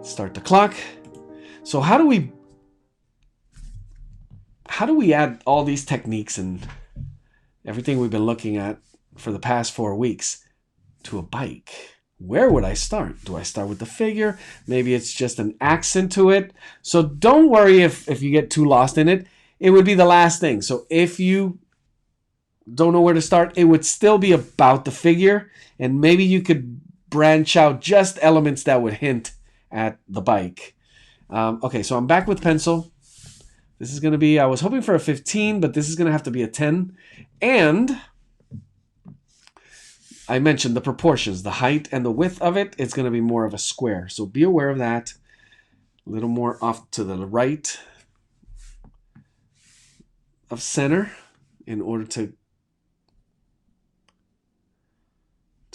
Start the clock. So how do we add all these techniques and everything we've been looking at for the past 4 weeks to a bike? Where would I start? Do I start with the figure? Maybe it's just an accent to it. So don't worry if you get too lost in it. It would be the last thing. So if you don't know where to start, it would still be about the figure. And maybe you could branch out just elements that would hint at the bike. Okay, so I'm back with pencil. This is going to be, I was hoping for a 15, but this is going to have to be a 10. And I mentioned the proportions, the height and the width of it, it's going to be more of a square. So be aware of that. A little more off to the right of center in order to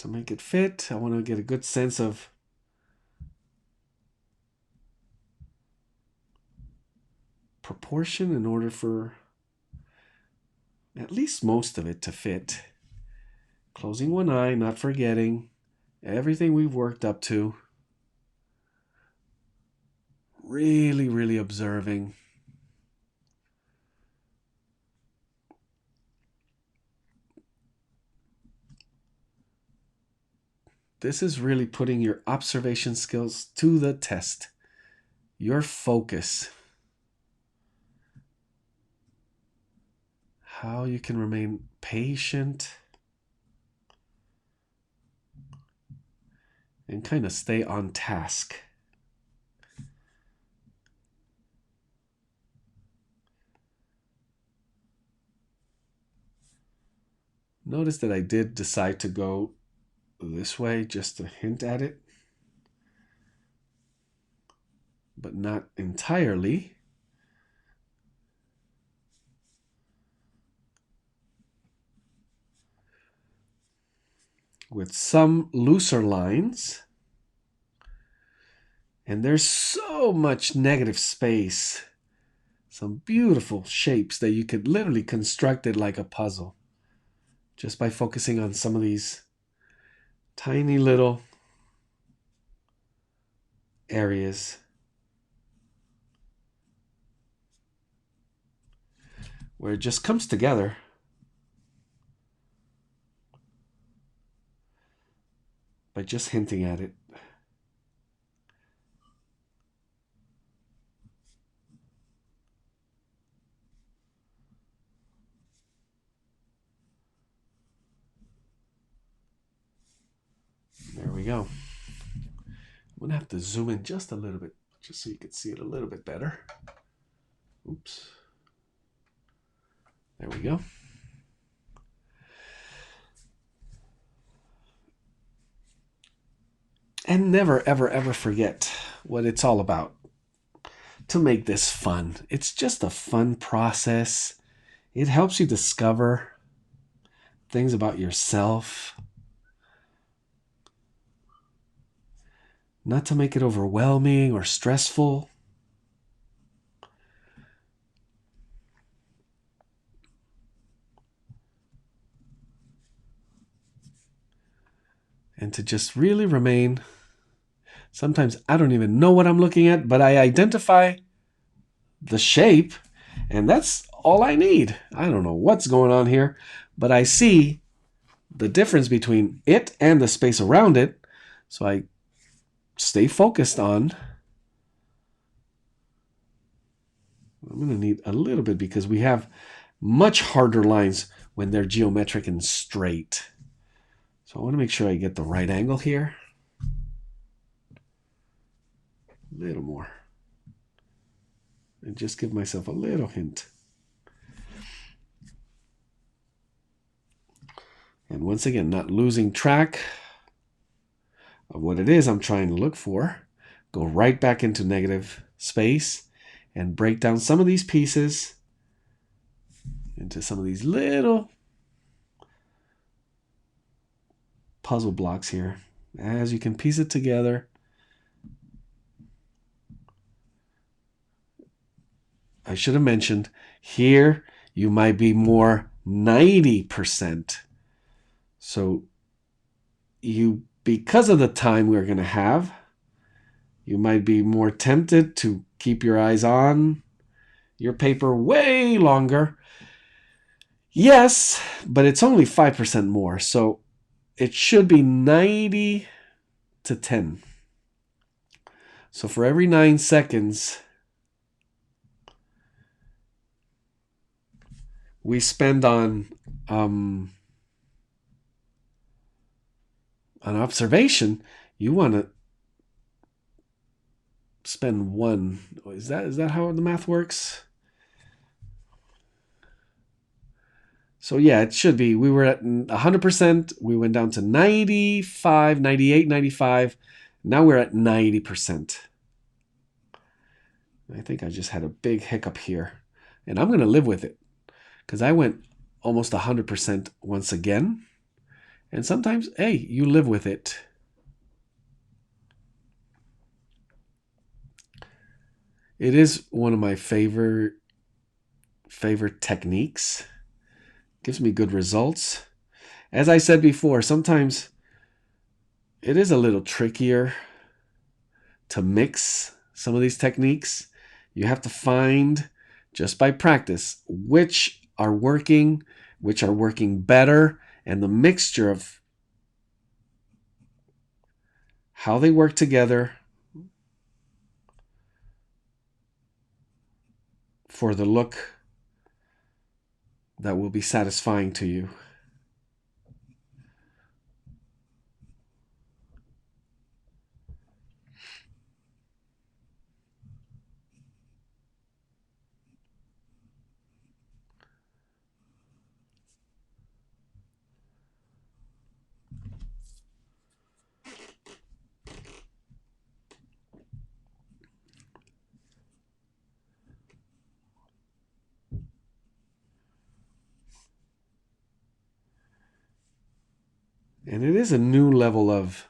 make it fit. I want to get a good sense of proportion in order for at least most of it to fit. Closing one eye, not forgetting everything we've worked up to. Really, really observing. This is really putting your observation skills to the test. Your focus. How you can remain patient and kind of stay on task. Notice that I did decide to go this way just to hint at it, but not entirely. With some looser lines. And there's so much negative space. Some beautiful shapes that you could literally construct it like a puzzle just by focusing on some of these tiny little areas where it just comes together. By just hinting at it. There we go. I'm going to have to zoom in just a little bit, just so you can see it a little bit better. Oops. There we go. And never, ever, ever forget what it's all about. To make this fun. It's just a fun process. It helps you discover things about yourself. Not to make it overwhelming or stressful. And to just really remain. Sometimes I don't even know what I'm looking at, but I identify the shape, and that's all I need. I don't know what's going on here, but I see the difference between it and the space around it. So I stay focused on. I'm going to need a little bit because we have much harder lines when they're geometric and straight. So I want to make sure I get the right angle here. A little more. And just give myself a little hint. And once again, not losing track of what it is I'm trying to look for. Go right back into negative space and break down some of these pieces into some of these little puzzle blocks here. As you can piece it together, I should have mentioned, here you might be more 90%. So you, because of the time we're going to have, You might be more tempted to keep your eyes on your paper way longer. Yes, but it's only 5% more, so it should be 90 to 10. So for every 9 seconds we spend on observation, you want to spend 1. Is that how the math works? So yeah, it should be. We were at 100%. We went down to 95, 98, 95. Now we're at 90%. I think I just had a big hiccup here. And I'm going to live with it. Because I went almost 100% once again. And sometimes, hey, you live with it. It is one of my favorite techniques. Gives me good results. As I said before, sometimes it is a little trickier to mix some of these techniques. You have to find, just by practice, which are working better, and the mixture of how they work together for the look that will be satisfying to you. And it is a new level of,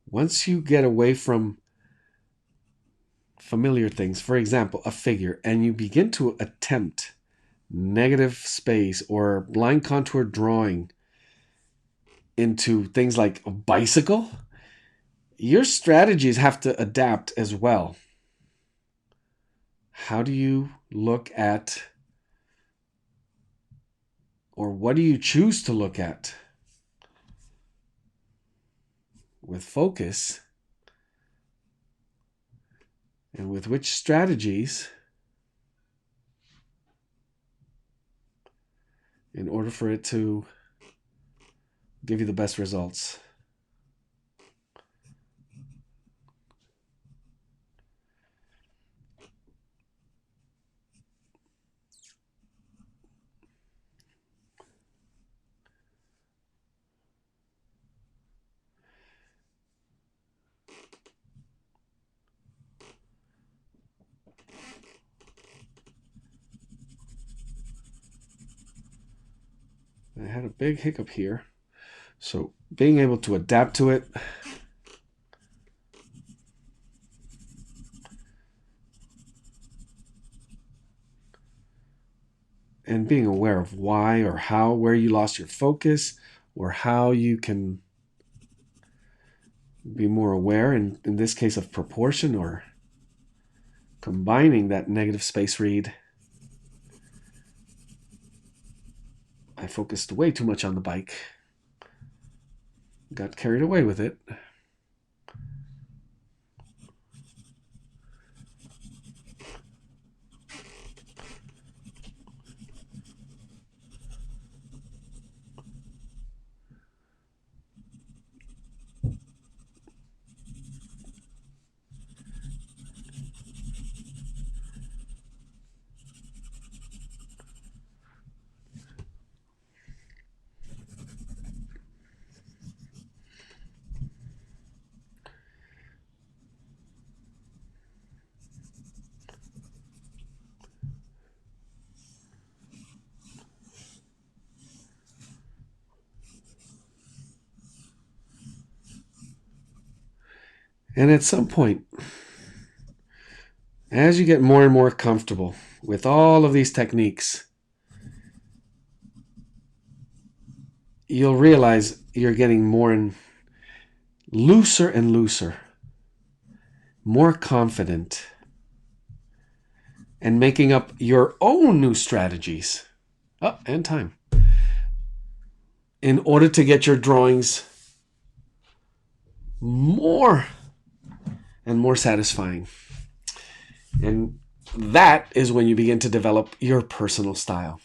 once you get away from familiar things, for example, a figure, and you begin to attempt negative space or line contour drawing into things like a bicycle, your strategies have to adapt as well. How do you look at, or what do you choose to look at with focus, and with which strategies, in order for it to give you the best results? I had a big hiccup here. So being able to adapt to it, and being aware of why or how, where you lost your focus, or how you can be more aware, in this case, of proportion, or combining that negative space read. I focused way too much on the bike. Got carried away with it. And at some point, as you get more and more comfortable with all of these techniques, you'll realize you're getting more and looser and looser. more confident, and making up your own new strategies. Oh, and time. In order to get your drawings more and more satisfying. And that is when you begin to develop your personal style.